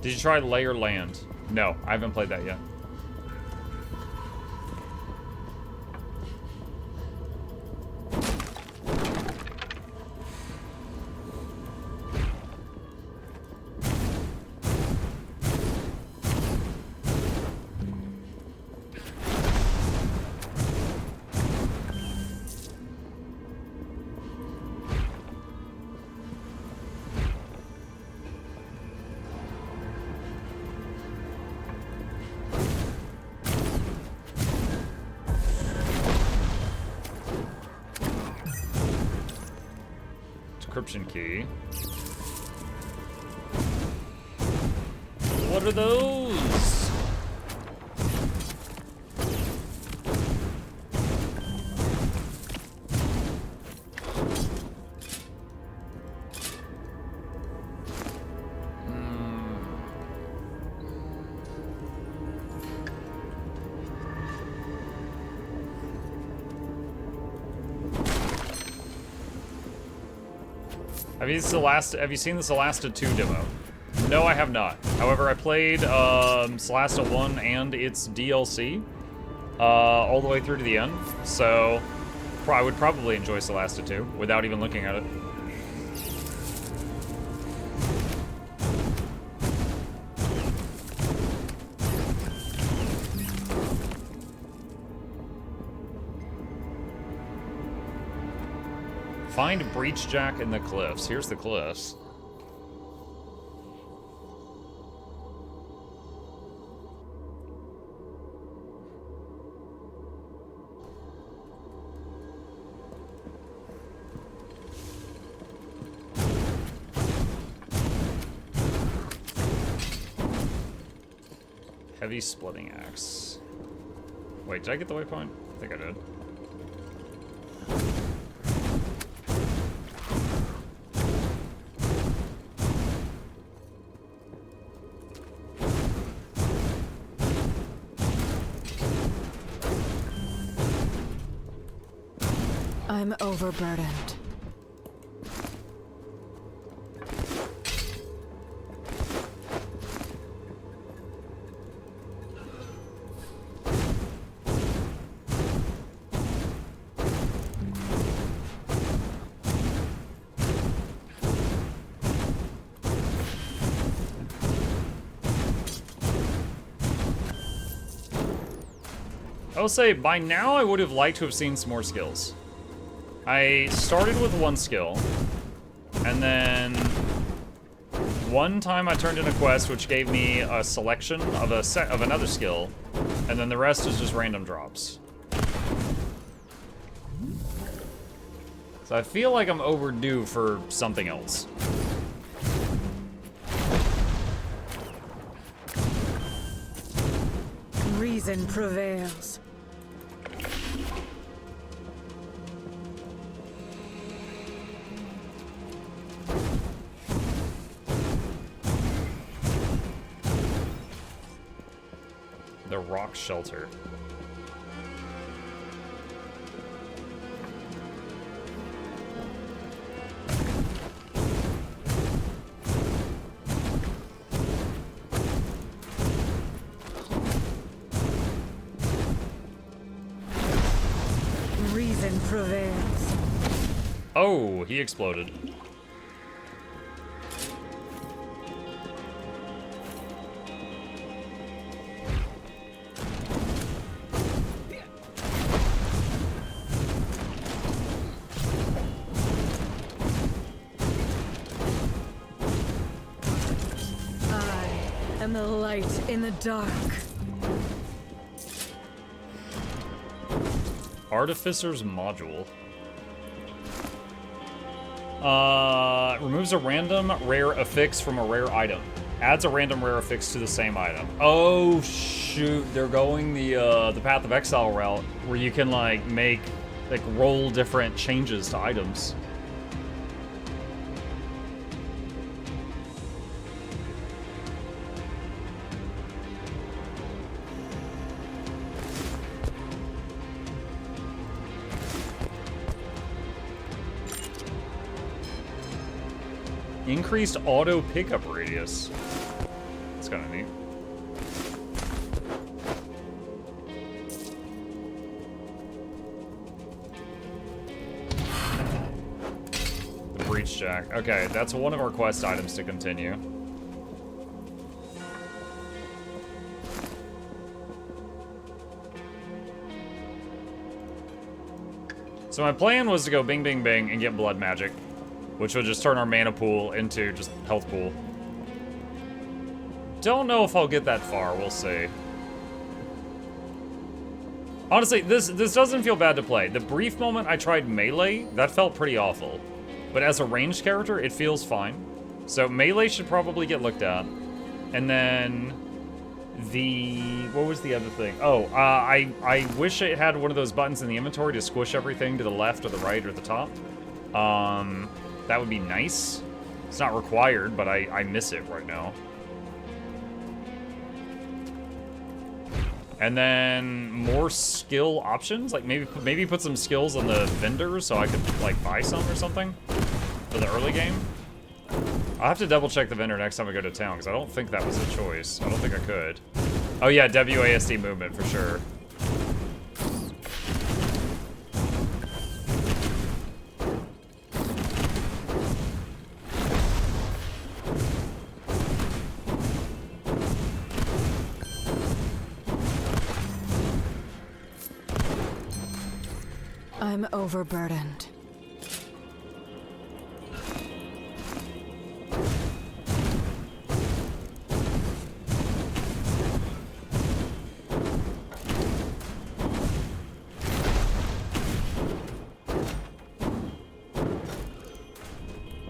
Did you try Layer Land? No, I haven't played that yet. Encryption key. What are those? Have you seen the Solasta 2 demo? No, I have not. However, I played Solasta 1 and its DLC all the way through to the end, so I would probably enjoy Solasta 2 without even looking at it. Find Breachjack in the cliffs. Here's the cliffs. Heavy splitting axe. Wait, did I get the waypoint? I think I did. I'm overburdened. I will say, by now I would have liked to have seen some more skills. I started with one skill, and then one time I turned in a quest which gave me a selection of a set of another skill, and then the rest is just random drops. So I feel like I'm overdue for something else. Reason prevails. The rock shelter. Reason prevails. Oh, he exploded. And the light in the dark. Artificer's module. Removes a random rare affix from a rare item. Adds a random rare affix to the same item. Oh shoot, they're going the Path of Exile route where you can like roll different changes to items. Increased auto pickup radius. That's kind of neat. The breach jack. Okay, that's one of our quest items to continue. So my plan was to go bing, bing, bing and get blood magic, which would just turn our mana pool into just health pool. Don't know if I'll get that far, we'll see. Honestly, this doesn't feel bad to play. The brief moment I tried melee, that felt pretty awful. But as a ranged character, it feels fine. So melee should probably get looked at. And then what was the other thing? Oh, I wish it had one of those buttons in the inventory to squish everything to the left or the right or the top. That would be nice. It's not required, but I miss it right now. And then more skill options, like maybe put some skills on the vendor so I could like buy some or something for the early game. I'll have to double check the vendor next time I go to town because I don't think that was a choice. I don't think I could. Oh yeah, WASD movement for sure. I'm overburdened.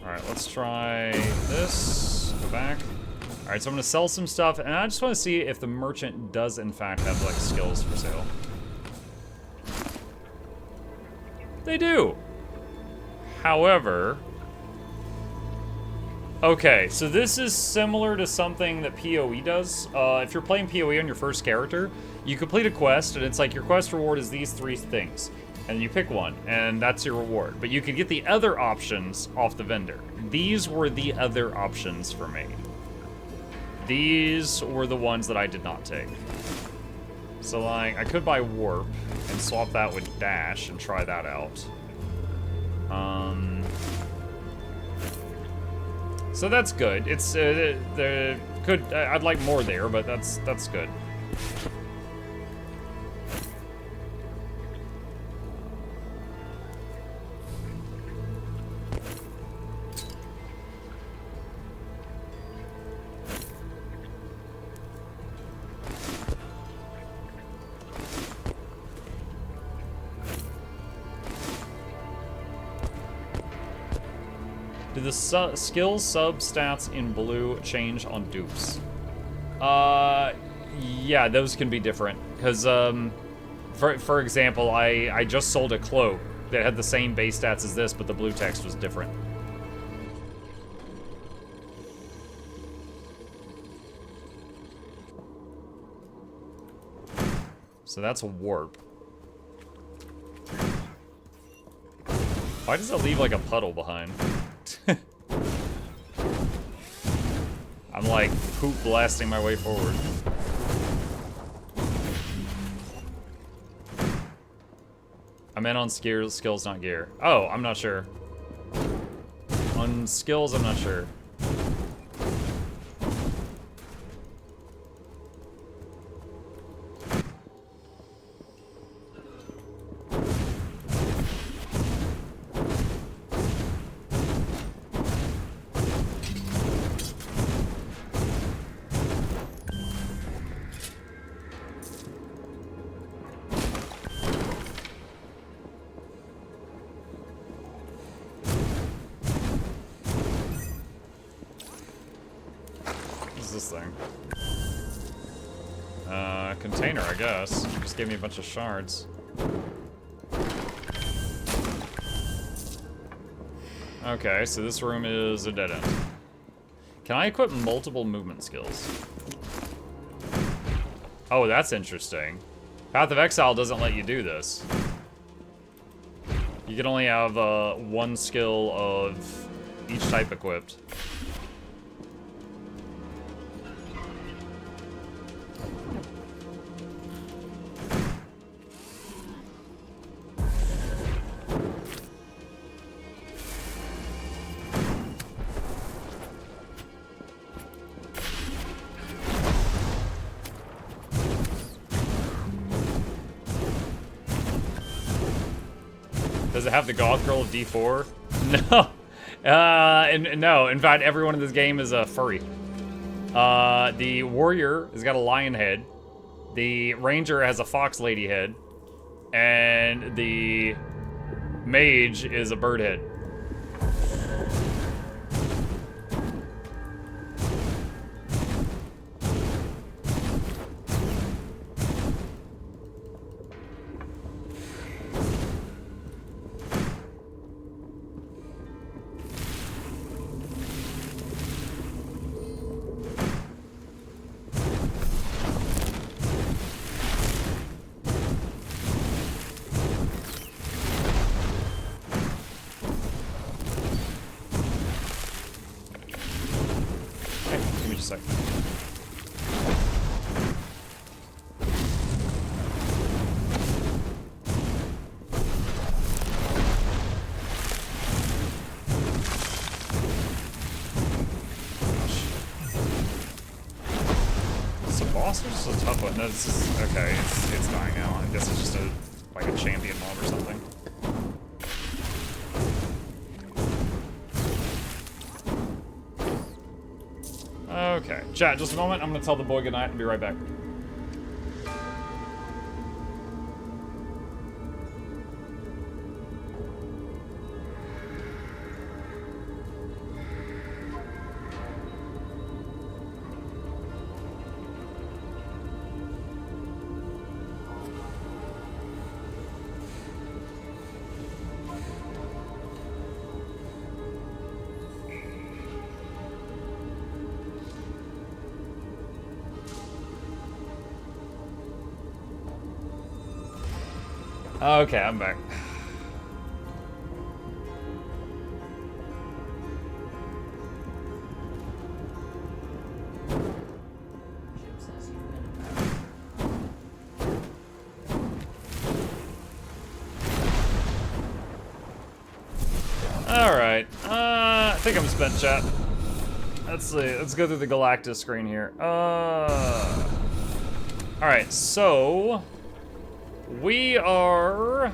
Alright, let's try this. Go back. Alright, so I'm gonna sell some stuff, and I just want to see if the merchant does in fact have like skills for sale. They do. However, okay, so this is similar to something that PoE does. If you're playing PoE on your first character, you complete a quest, and it's like your quest reward is these 3 things. And you pick one, and that's your reward. But you could get the other options off the vendor. These were the other options for me. These were the ones that I did not take. So, like, I could buy Warp and swap that with Dash and try that out. So that's good. It's, I'd like more there, but that's good. Do the skill sub stats in blue change on dupes? Yeah, those can be different. Because, for example, I just sold a cloak that had the same base stats as this, but the blue text was different. So that's a warp. Why does it leave like a puddle behind? I'm like poop blasting my way forward. I meant on skills, not gear. Oh, I'm not sure. On skills, I'm not sure. This thing? Container, I guess. Just gave me a bunch of shards. Okay, so this room is a dead end. Can I equip multiple movement skills? Oh, that's interesting. Path of Exile doesn't let you do this. You can only have one skill of each type equipped. Does it have the goth girl of D4? No. No, in fact, everyone in this game is a furry. The warrior has got a lion head. The ranger has a fox lady head. And the mage is a bird head. Sec. It's a boss or just a tough one? No, this is okay. It's dying now. I guess it's just like a champion mob or something. Okay, chat, just a moment. I'm gonna tell the boy goodnight and be right back. Okay, I'm back. Alright, I think I'm spent, chat. Let's see, let's go through the Galactus screen here. Alright, so... We are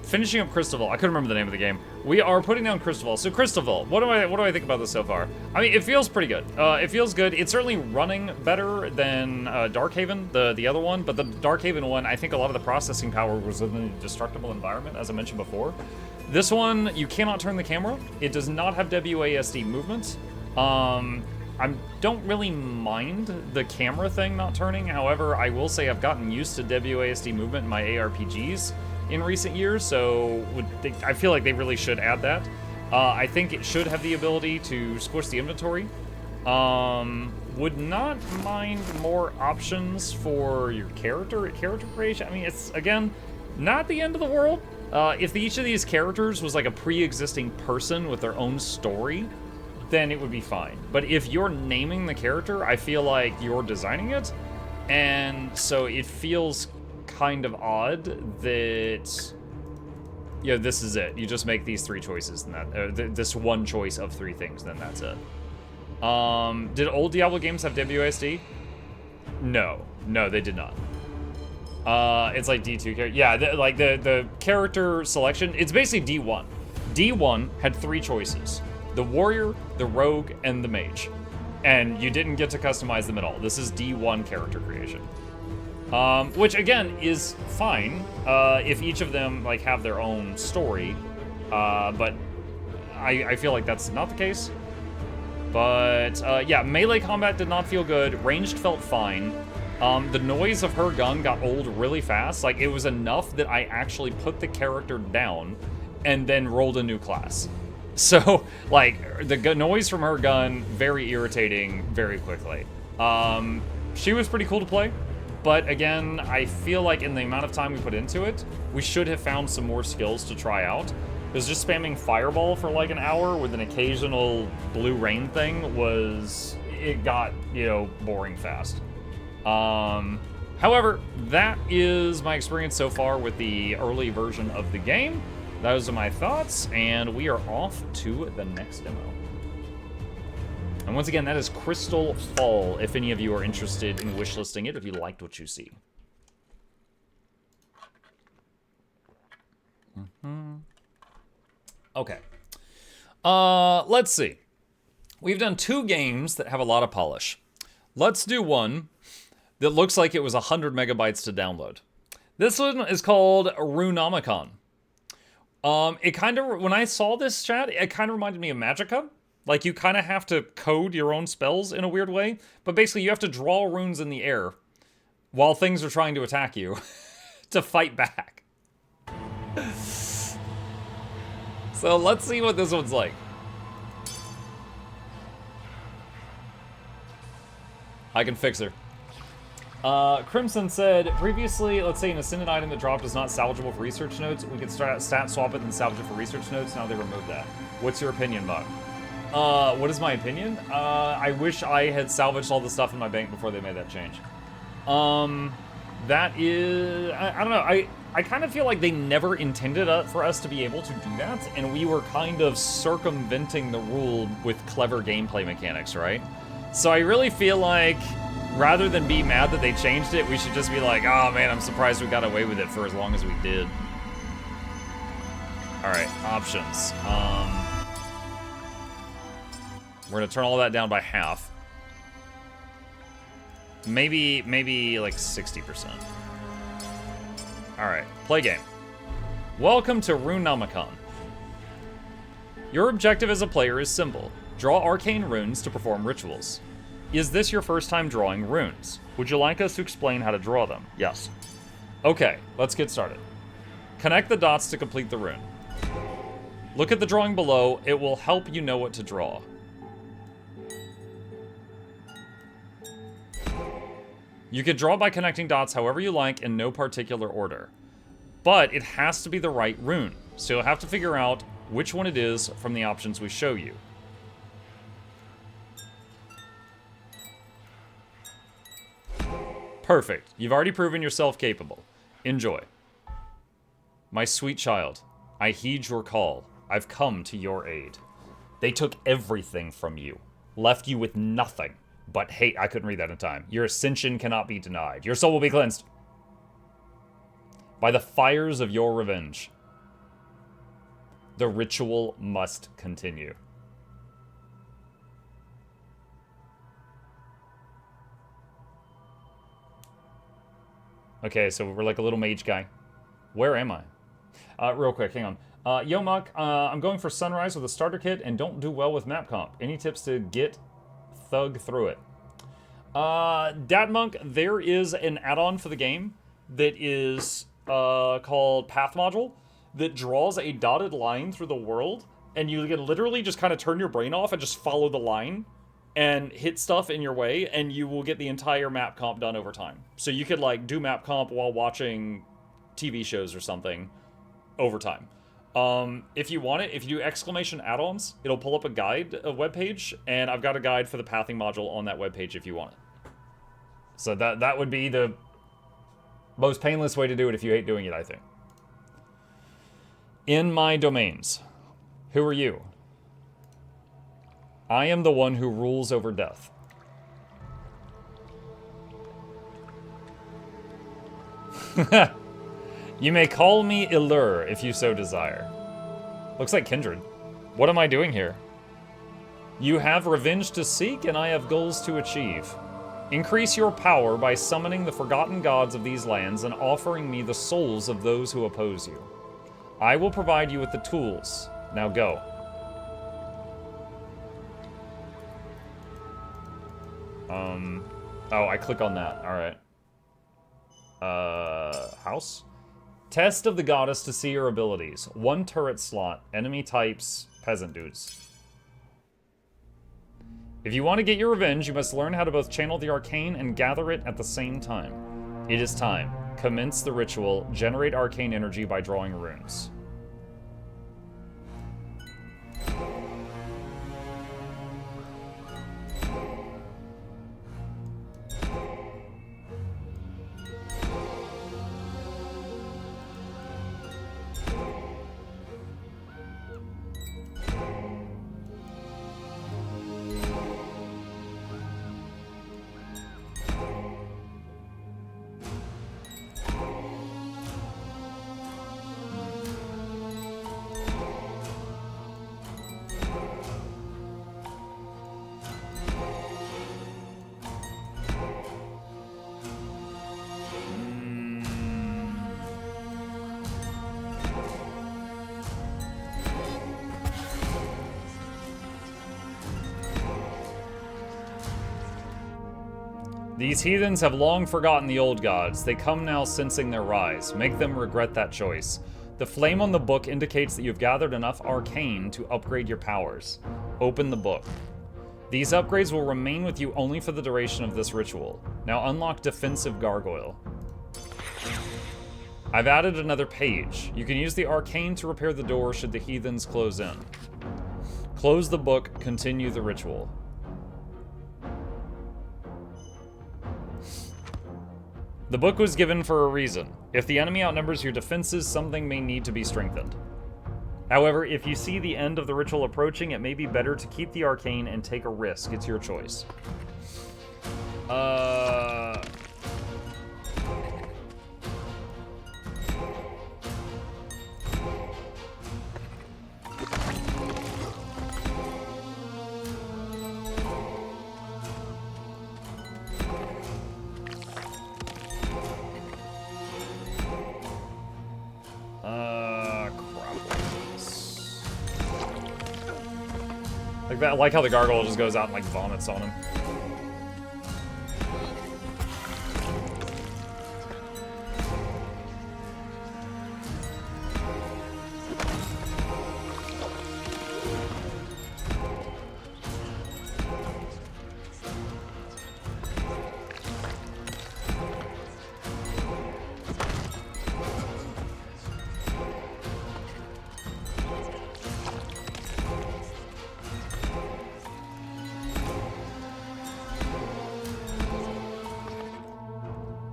finishing up Crystal. I couldn't remember the name of the game. We are putting down Crystal. So Crystal, what do I think about this so far? I mean, it feels pretty good. It feels good. It's certainly running better than Darkhaven, the other one. But the Darkhaven one, I think a lot of the processing power was in the destructible environment, as I mentioned before. This one, you cannot turn the camera. It does not have WASD movement. I don't really mind the camera thing not turning. However, I will say I've gotten used to WASD movement in my ARPGs in recent years, so I feel like they really should add that. I think it should have the ability to squish the inventory. Would not mind more options for your character creation. I mean, it's, again, not the end of the world. If each of these characters was like a pre-existing person with their own story, then it would be fine. But if you're naming the character, I feel like you're designing it, and so it feels kind of odd that, you know, this is it. You just make these three choices, and that this one choice of three things, then that's it. Did old Diablo games have WASD? No, they did not. It's like D2 character. Yeah, the character selection. It's basically D1. D1 had three choices. The warrior, the rogue, and the mage. And you didn't get to customize them at all. This is D1 character creation. Which, again, is fine if each of them like have their own story. But I feel like that's not the case. But, yeah, melee combat did not feel good. Ranged felt fine. The noise of her gun got old really fast. Like, it was enough that I actually put the character down and then rolled a new class. So, like, the noise from her gun, very irritating very quickly. She was pretty cool to play, but again, I feel like in the amount of time we put into it, we should have found some more skills to try out. Because just spamming Fireball for like an hour with an occasional blue rain thing it got, you know, boring fast. However, that is my experience so far with the early version of the game. Those are my thoughts, and we are off to the next demo. And once again, that is Crystal Fall, if any of you are interested in wishlisting it, if you liked what you see. Okay. Let's see. We've done 2 games that have a lot of polish. Let's do one that looks like it was 100 megabytes to download. This one is called Runomicon. It kind of, when I saw this, chat, it kind of reminded me of Magicka. Like, you kind of have to code your own spells in a weird way. But basically, you have to draw runes in the air while things are trying to attack you to fight back. So let's see what this one's like. I can fix her. Crimson said, previously, let's say an Ascendant item that dropped is not salvageable for research notes. We could start stat swap it and salvage it for research notes. Now they removed that. What's your opinion, Buck? What is my opinion? I wish I had salvaged all the stuff in my bank before they made that change. That is... I don't know. I kind of feel like they never intended for us to be able to do that, and we were kind of circumventing the rule with clever gameplay mechanics, right? So I really feel like, rather than be mad that they changed it, we should just be like, oh man, I'm surprised we got away with it for as long as we did. Alright, options. We're gonna turn all that down by half. Maybe like 60%. Alright, play game. Welcome to Runomicon. Your objective as a player is simple. Draw arcane runes to perform rituals. Is this your first time drawing runes? Would you like us to explain how to draw them? Yes. Okay, let's get started. Connect the dots to complete the rune. Look at the drawing below. It will help you know what to draw. You can draw by connecting dots however you like in no particular order. But it has to be the right rune, so you'll have to figure out which one it is from the options we show you. Perfect. You've already proven yourself capable. Enjoy. My sweet child, I heed your call. I've come to your aid. They took everything from you, left you with nothing. But hey, I couldn't read that in time. Your ascension cannot be denied. Your soul will be cleansed by the fires of your revenge. The ritual must continue. Okay, so we're like a little mage guy. Where am I? Real quick, hang on. Yo, Muck, I'm going for Sunrise with a starter kit and don't do well with map comp. Any tips to get thug through it? Dadmonk, there is an add-on for the game that is called Path Module that draws a dotted line through the world, and you can literally just kind of turn your brain off and just follow the line and hit stuff in your way, and you will get the entire map comp done over time. So you could like do map comp while watching TV shows or something over time. If you want it, if you do exclamation add-ons, it'll pull up a guide, a webpage, and I've got a guide for the pathing module on that webpage if you want it. So that would be the most painless way to do it if you hate doing it, I think. In my domains. Who are you? I am the one who rules over death. You may call me Illur if you so desire. Looks like kindred. What am I doing here? You have revenge to seek, and I have goals to achieve. Increase your power by summoning the forgotten gods of these lands and offering me the souls of those who oppose you. I will provide you with the tools. Now go. Oh, I click on that. Alright. House? Test of the goddess to see her abilities. 1 turret slot. Enemy types. Peasant dudes. If you want to get your revenge, you must learn how to both channel the arcane and gather it at the same time. It is time. Commence the ritual. Generate arcane energy by drawing runes. These heathens have long forgotten the old gods. They come now sensing their rise. Make them regret that choice. The flame on the book indicates that you've gathered enough arcane to upgrade your powers. Open the book. These upgrades will remain with you only for the duration of this ritual. Now unlock Defensive Gargoyle. I've added another page. You can use the arcane to repair the door should the heathens close in. Close the book, continue the ritual. The book was given for a reason. If the enemy outnumbers your defenses, something may need to be strengthened. However, if you see the end of the ritual approaching, it may be better to keep the arcane and take a risk. It's your choice. I like how the gargoyle just goes out and like vomits on him.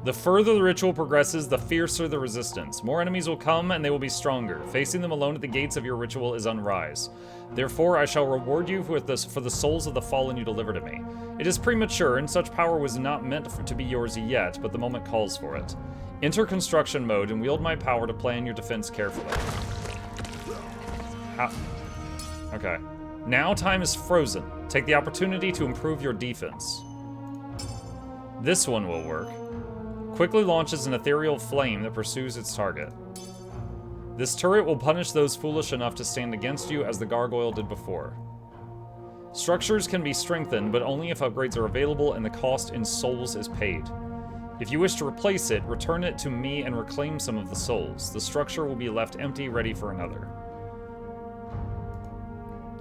The further the ritual progresses, the fiercer the resistance. More enemies will come, and they will be stronger. Facing them alone at the gates of your ritual is unrise. Therefore, I shall reward you for the souls of the fallen you deliver to me. It is premature, and such power was not meant to be yours yet, but the moment calls for it. Enter construction mode and wield my power to plan your defense carefully. How? Okay. Now time is frozen. Take the opportunity to improve your defense. This one will work. Quickly launches an ethereal flame that pursues its target. This turret will punish those foolish enough to stand against you as the gargoyle did before. Structures can be strengthened, but only if upgrades are available and the cost in souls is paid. If you wish to replace it, return it to me and reclaim some of the souls. The structure will be left empty, ready for another.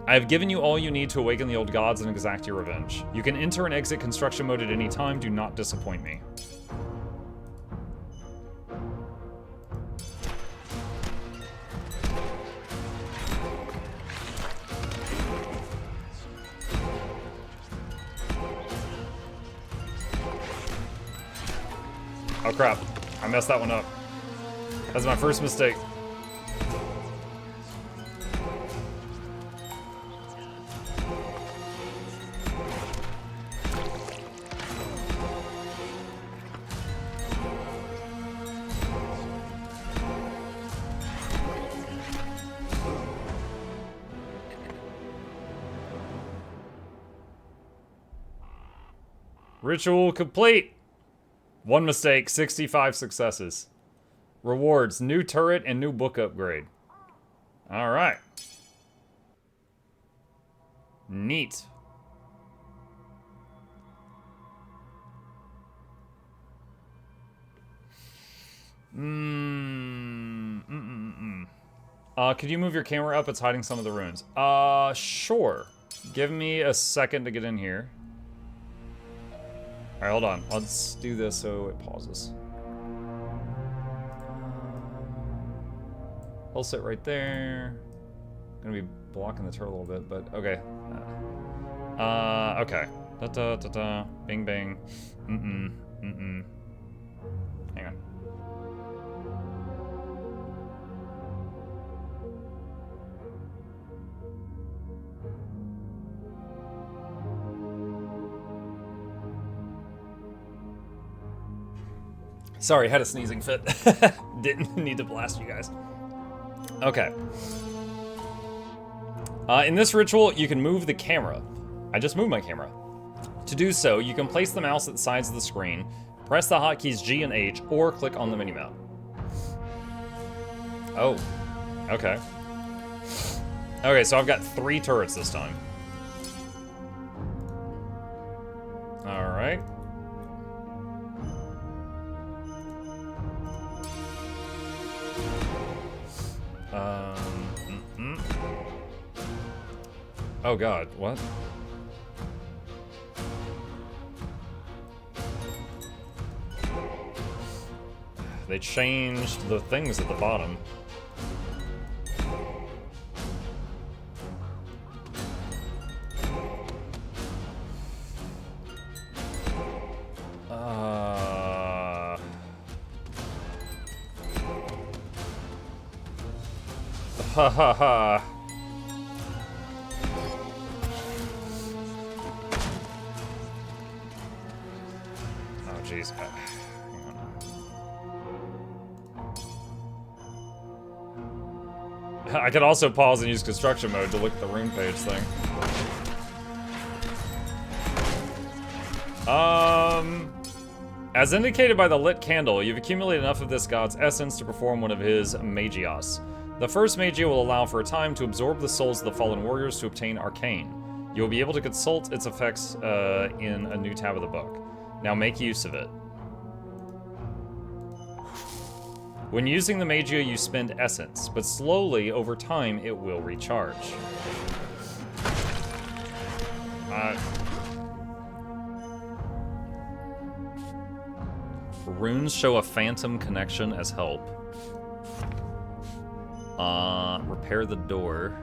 I have given you all you need to awaken the old gods and exact your revenge. You can enter and exit construction mode at any time. Do not disappoint me. Oh crap, I messed that one up. That's my first mistake. Ritual complete. One mistake, 65 successes. Rewards, new turret and new book upgrade. All right. Neat. Could you move your camera up? It's hiding some of the runes. Sure. Give me a second to get in here. All right, hold on. Let's do this so it pauses. I'll sit right there. I'm gonna be blocking the turret a little bit, but okay. Okay. Da da da da. Bing bang. Hang on. Sorry, had a sneezing fit. Didn't need to blast you guys. Okay. In this ritual, you can move the camera. I just moved my camera. To do so, you can place the mouse at the sides of the screen, press the hotkeys G and H, or click on the minimap. Oh, okay. Okay, so I've got 3 turrets this time. All right. Oh god, what? They changed the things at the bottom. Ha ha ha. Oh jeez. I can also pause and use construction mode to look at the rune page thing. As indicated by the lit candle, you've accumulated enough of this god's essence to perform one of his magias. The first magia will allow for a time to absorb the souls of the fallen warriors to obtain arcane. You will be able to consult its effects in a new tab of the book. Now make use of it. When using the magia, you spend essence, but slowly, over time, it will recharge. Runes show a phantom connection as help. Repair the door.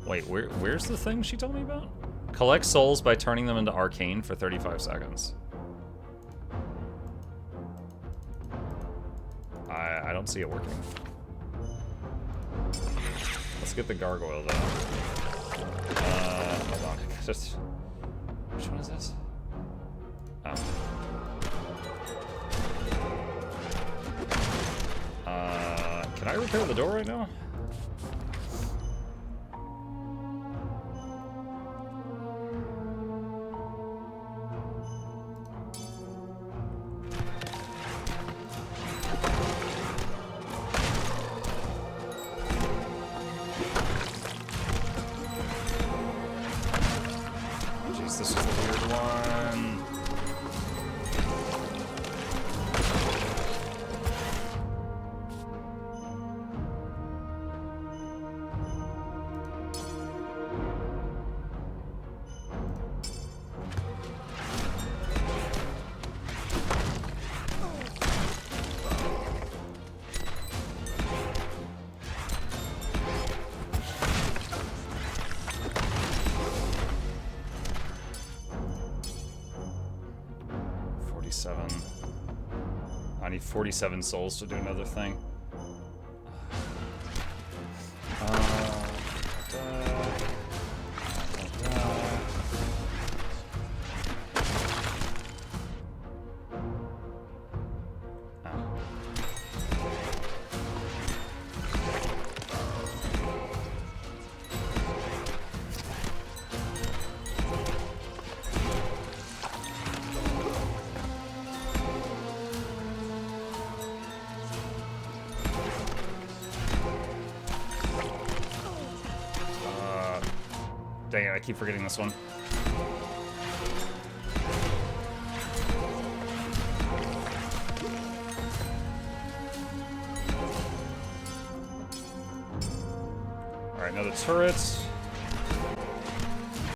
Wait, where's the thing she told me about? Collect souls by turning them into arcane for 35 seconds. I don't see it working. Let's get the gargoyle though. Hold on. Just which one is this? Oh. Can I repair the door right now? This is the weird one. I need 47 souls to do another thing. Dang it, I keep forgetting this one. Alright, another turret.